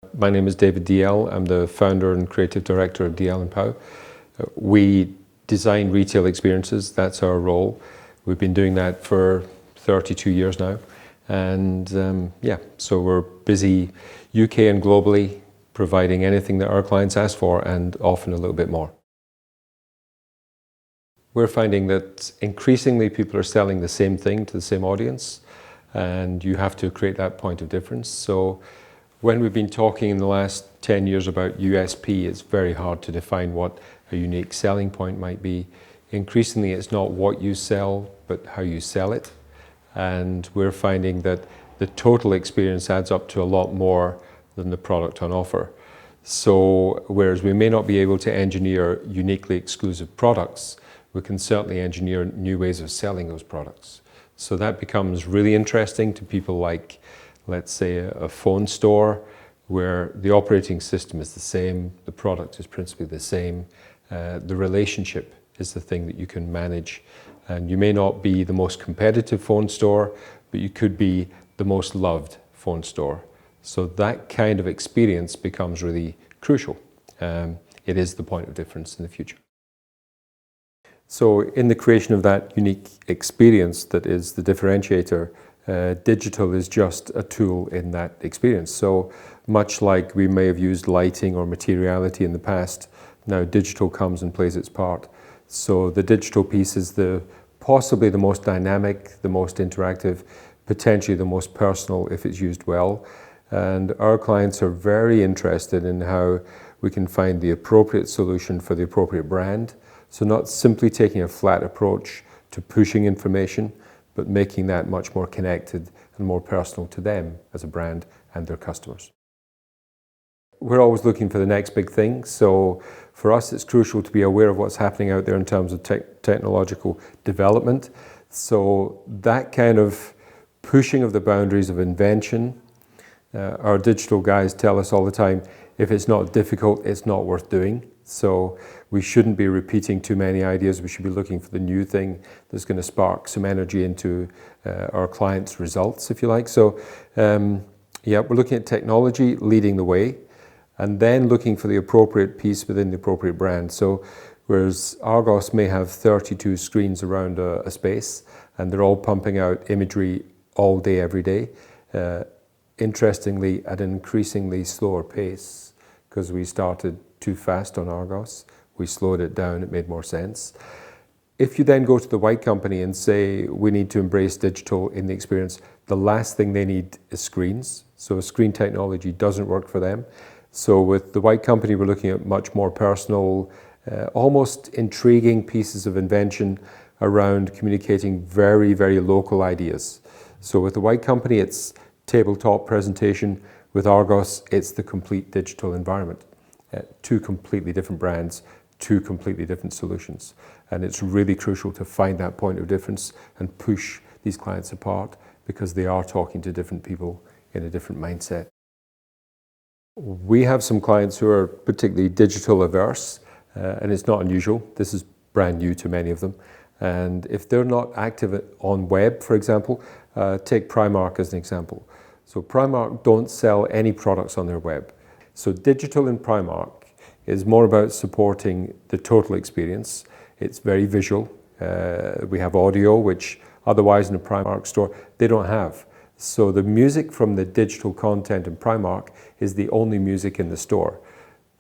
My name is David DL. I'm the founder and creative director of Dalziel Pow. We design retail experiences. That's our role. We've been doing that for 32 years now. And so we're busy UK and globally providing anything that our clients ask for and often a little bit more. We're finding that increasingly people are selling the same thing to the same audience, and you have to create that point of difference. So when we've been talking in the last 10 years about USP, it's very hard to define what a unique selling point might be. Increasingly, it's not what you sell, but how you sell it. And we're finding that the total experience adds up to a lot more than the product on offer. So whereas we may not be able to engineer uniquely exclusive products, we can certainly engineer new ways of selling those products. So that becomes really interesting to people like, let's say, a phone store where the operating system is the same, the product is principally the same, the relationship is the thing that you can manage. And you may not be the most competitive phone store, but you could be the most loved phone store. So that kind of experience becomes really crucial. It is the point of difference in the future. So in the creation of that unique experience that is the differentiator, digital is just a tool in that experience. So much like we may have used lighting or materiality in the past, now digital comes and plays its part. So the digital piece is possibly the most dynamic, the most interactive, potentially the most personal if it's used well. And our clients are very interested in how we can find the appropriate solution for the appropriate brand. So not simply taking a flat approach to pushing information, but making that much more connected and more personal to them as a brand and their customers. We're always looking for the next big thing. So for us, it's crucial to be aware of what's happening out there in terms of technological development. So that kind of pushing of the boundaries of invention, our digital guys tell us all the time, if it's not difficult, it's not worth doing. So we shouldn't be repeating too many ideas. We should be looking for the new thing that's going to spark some energy into our clients' results, if you like. So we're looking at technology leading the way, and then looking for the appropriate piece within the appropriate brand. So whereas Argos may have 32 screens around a space, and they're all pumping out imagery all day, every day, interestingly, at an increasingly slower pace, because we started too fast on Argos. We slowed it down, it made more sense. If you then go to the white company and say, we need to embrace digital in the experience, the last thing they need is screens. So screen technology doesn't work for them. So with the white company, we're looking at much more personal, almost intriguing pieces of invention around communicating very, very local ideas. So with the white company, it's tabletop presentation. With Argos, it's the complete digital environment. Two completely different brands, two completely different solutions. And it's really crucial to find that point of difference and push these clients apart, because they are talking to different people in a different mindset. We have some clients who are particularly digital averse, and it's not unusual. This is brand new to many of them. And if they're not active on web, for example, take Primark as an example. So Primark don't sell any products on their web. So digital in Primark is more about supporting the total experience. It's very visual. We have audio, which otherwise in a Primark store, they don't have. So the music from the digital content in Primark is the only music in the store.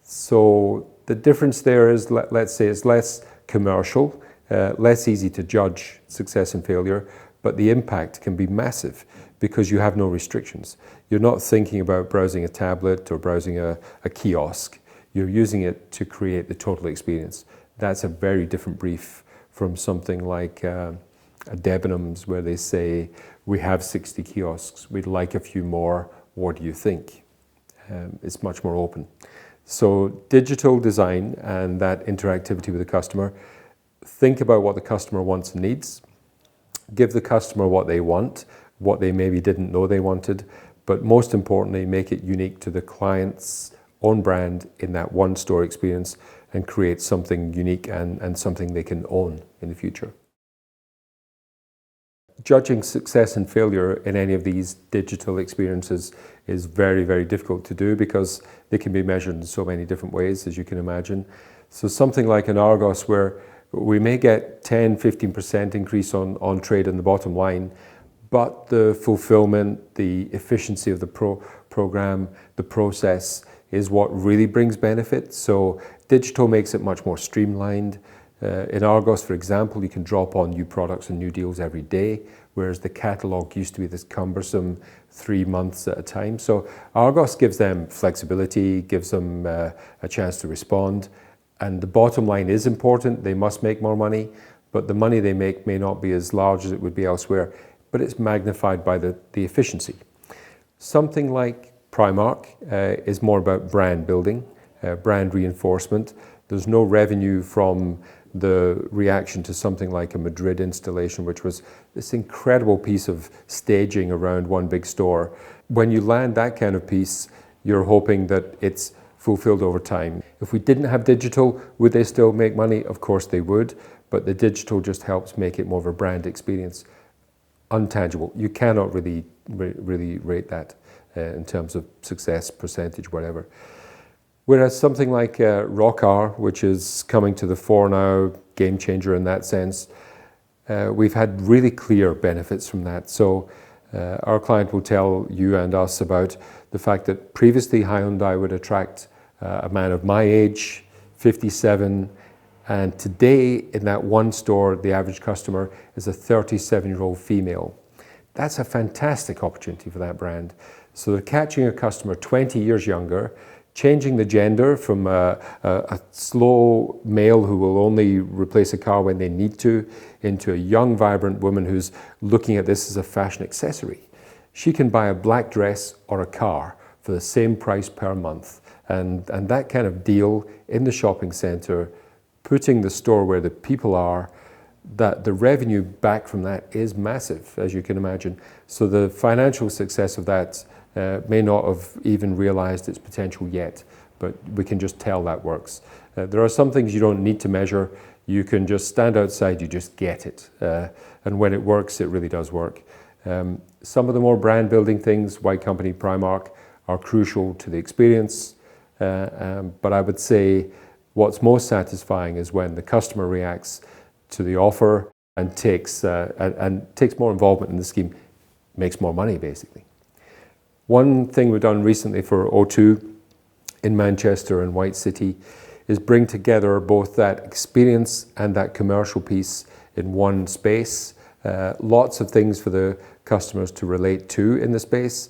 So the difference there is, let's say, it's less commercial, less easy to judge success and failure, but the impact can be massive because you have no restrictions. You're not thinking about browsing a tablet or browsing a kiosk. You're using it to create the total experience. That's a very different brief from something like a Debenhams, where they say, we have 60 kiosks, we'd like a few more, what do you think? It's much more open. So digital design and that interactivity with the customer, think about what the customer wants and needs, give the customer what they want, what they maybe didn't know they wanted, but most importantly, make it unique to the client's own brand in that one store experience and create something unique and something they can own in the future. judging success and failure in any of these digital experiences is very, very difficult to do because they can be measured in so many different ways, as you can imagine. So something like an Argos where we may get 10-15% increase on trade in the bottom line, but the fulfillment, the efficiency of the program, the process is what really brings benefit. So digital makes it much more streamlined. In Argos, for example, you can drop on new products and new deals every day, whereas the catalogue used to be this cumbersome 3 months at a time. So Argos gives them flexibility, gives them a chance to respond. And the bottom line is important. They must make more money, but the money they make may not be as large as it would be elsewhere, but it's magnified by the efficiency. Something like Primark is more about brand building, brand reinforcement. There's no revenue from the reaction to something like a Madrid installation, which was this incredible piece of staging around one big store. When you land that kind of piece, you're hoping that it's fulfilled over time. If we didn't have digital, would they still make money? Of course they would, but the digital just helps make it more of a brand experience. Untangible. You cannot really rate that in terms of success, percentage, whatever. Whereas something like Rockar, which is coming to the fore now, game changer in that sense, we've had really clear benefits from that. So our client will tell you and us about the fact that previously Hyundai would attract a man of my age, 57, and today in that one store, the average customer is a 37-year-old female. That's a fantastic opportunity for that brand. So they're catching a customer 20 years younger, changing the gender from a slow male who will only replace a car when they need to, into a young, vibrant woman who's looking at this as a fashion accessory. She can buy a black dress or a car for the same price per month. And that kind of deal in the shopping centre, putting the store where the people are, that the revenue back from that is massive, as you can imagine. So the financial success of that may not have even realized its potential yet, but we can just tell that works. There are some things you don't need to measure. You can just stand outside, you just get it. And when it works, it really does work. Some of the more brand building things, White Company, Primark, are crucial to the experience. But I would say what's most satisfying is when the customer reacts to the offer and takes more involvement in the scheme, makes more money basically. One thing we've done recently for O2 in Manchester and White City is bring together both that experience and that commercial piece in one space. Lots of things for the customers to relate to in the space,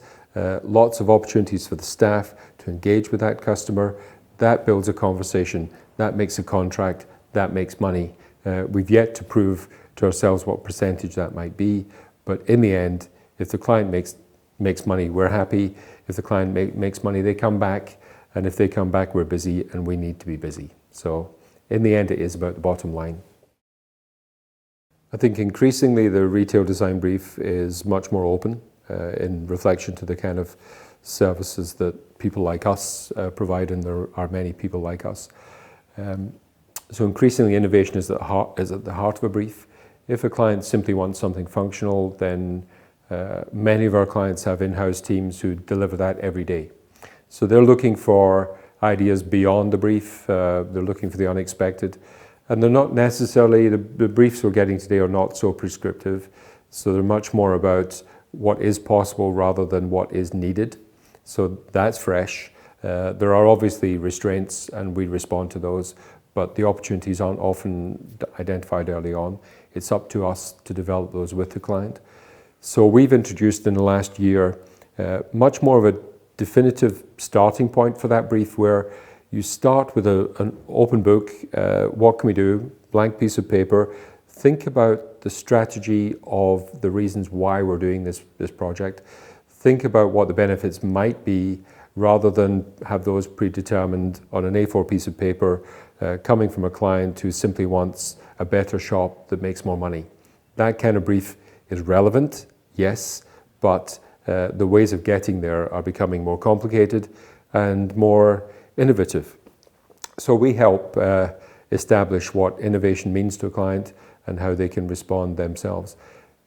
lots of opportunities for the staff to engage with that customer. That builds a conversation, that makes a contract, that makes money. We've yet to prove to ourselves what percentage that might be, but in the end, if the client makes money, we're happy. If the client makes money, they come back, and if they come back, we're busy, and we need to be busy. So in the end, it is about the bottom line. I think increasingly the retail design brief is much more open in reflection to the kind of services that people like us provide, and there are many people like us. So increasingly innovation is at the heart of a brief. If a client simply wants something functional, then many of our clients have in-house teams who deliver that every day. So they're looking for ideas beyond the brief, they're looking for the unexpected, and they're not necessarily, the briefs we're getting today are not so prescriptive, so they're much more about what is possible rather than what is needed. So that's fresh. There are obviously restraints and we respond to those, but the opportunities aren't often identified early on. It's up to us to develop those with the client. So we've introduced in the last year much more of a definitive starting point for that brief, where you start with an open book. What can we do? Blank piece of paper. Think about the strategy of the reasons why we're doing this project. Think about what the benefits might be, rather than have those predetermined on an A4 piece of paper coming from a client who simply wants a better shop that makes more money. That kind of brief is relevant, yes, but the ways of getting there are becoming more complicated and more innovative. So we help establish what innovation means to a client and how they can respond themselves.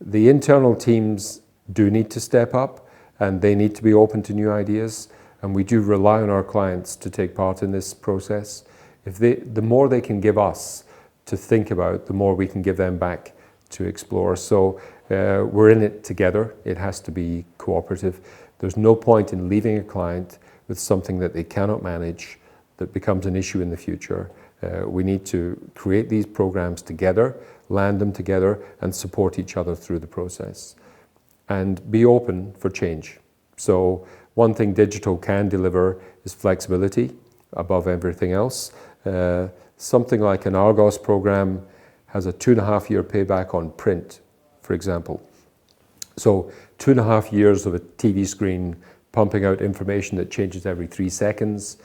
The internal teams do need to step up, and they need to be open to new ideas, and we do rely on our clients to take part in this process. The more they can give us to think about, the more we can give them back to explore. So we're in it together. It has to be cooperative. There's no point in leaving a client with something that they cannot manage, that becomes an issue in the future. We need to create these programs together, land them together, and support each other through the process. And be open for change. So one thing digital can deliver is flexibility above everything else. Something like an Argos program has a 2.5-year payback on print, for example. So 2.5 years of a TV screen pumping out information that changes every 3 seconds,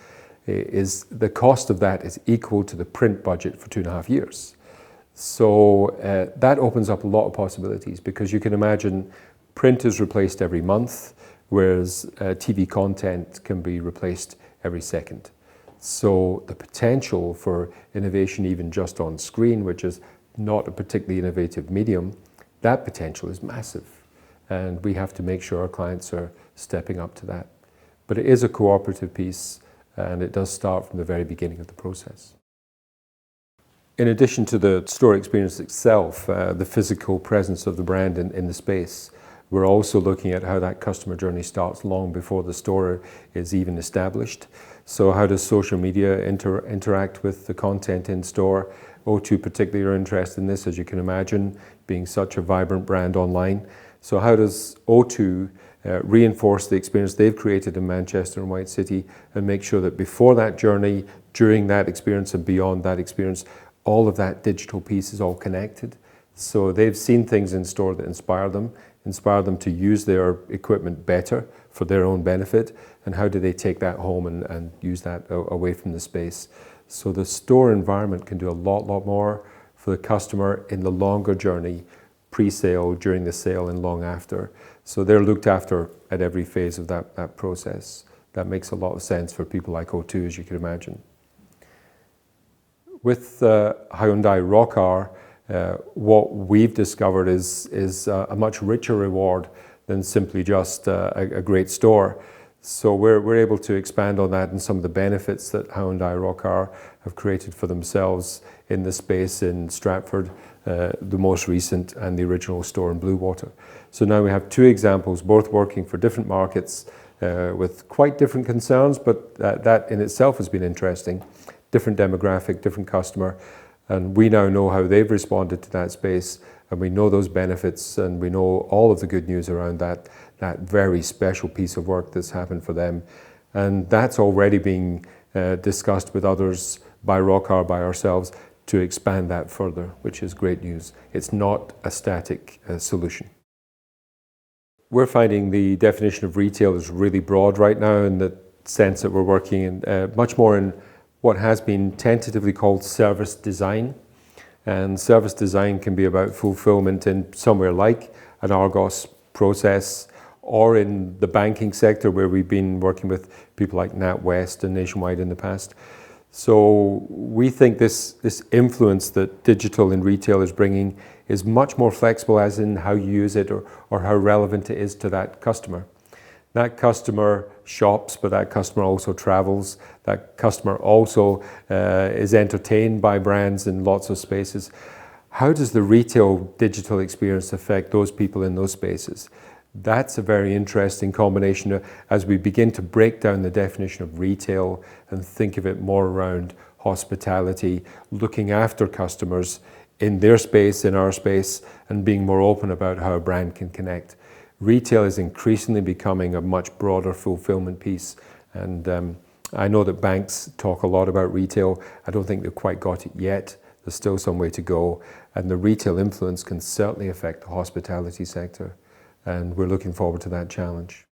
is the cost of that is equal to the print budget for 2.5 years. So that opens up a lot of possibilities, because you can imagine print is replaced every month, whereas TV content can be replaced every second. So the potential for innovation, even just on screen, which is not a particularly innovative medium, that potential is massive. And we have to make sure our clients are stepping up to that. But it is a cooperative piece, and it does start from the very beginning of the process. In addition to the store experience itself, the physical presence of the brand in the space, we're also looking at how that customer journey starts long before the store is even established. So how does social media interact with the content in store? O2 particularly are interested in this, as you can imagine, being such a vibrant brand online. So how does O2 reinforce the experience they've created in Manchester and White City, and make sure that before that journey, during that experience and beyond that experience, all of that digital piece is all connected? So they've seen things in store that inspire them to use their equipment better for their own benefit, and how do they take that home and use that away from the space? So the store environment can do a lot more for the customer in the longer journey, pre-sale, during the sale, and long after. So they're looked after at every phase of that process. That makes a lot of sense for people like O2, as you can imagine. With Hyundai Rockar, what we've discovered is a much richer reward than simply just a great store. So we're able to expand on that and some of the benefits that Hyundai Rockar have created for themselves in the space in Stratford, the most recent, and the original store in Bluewater. So now we have 2 examples, both working for different markets with quite different concerns, but that in itself has been interesting. Different demographic, different customer, and we now know how they've responded to that space, and we know those benefits, and we know all of the good news around that very special piece of work that's happened for them. And that's already being discussed with others, by Rockar, by ourselves, to expand that further, which is great news. It's not a static solution. We're finding the definition of retail is really broad right now, in the sense that we're working in much more in what has been tentatively called service design. And service design can be about fulfillment in somewhere like an Argos process, or in the banking sector, where we've been working with people like NatWest and Nationwide in the past. So we think this influence that digital in retail is bringing is much more flexible, as in how you use it, or how relevant it is to that customer. That customer shops, but that customer also travels. That customer also is entertained by brands in lots of spaces. How does the retail digital experience affect those people in those spaces? That's a very interesting combination as we begin to break down the definition of retail and think of it more around hospitality, looking after customers in their space, in our space, and being more open about how a brand can connect. Retail is increasingly becoming a much broader fulfillment piece, and I know that banks talk a lot about retail. I don't think they've quite got it yet. There's still some way to go, and the retail influence can certainly affect the hospitality sector, and we're looking forward to that challenge.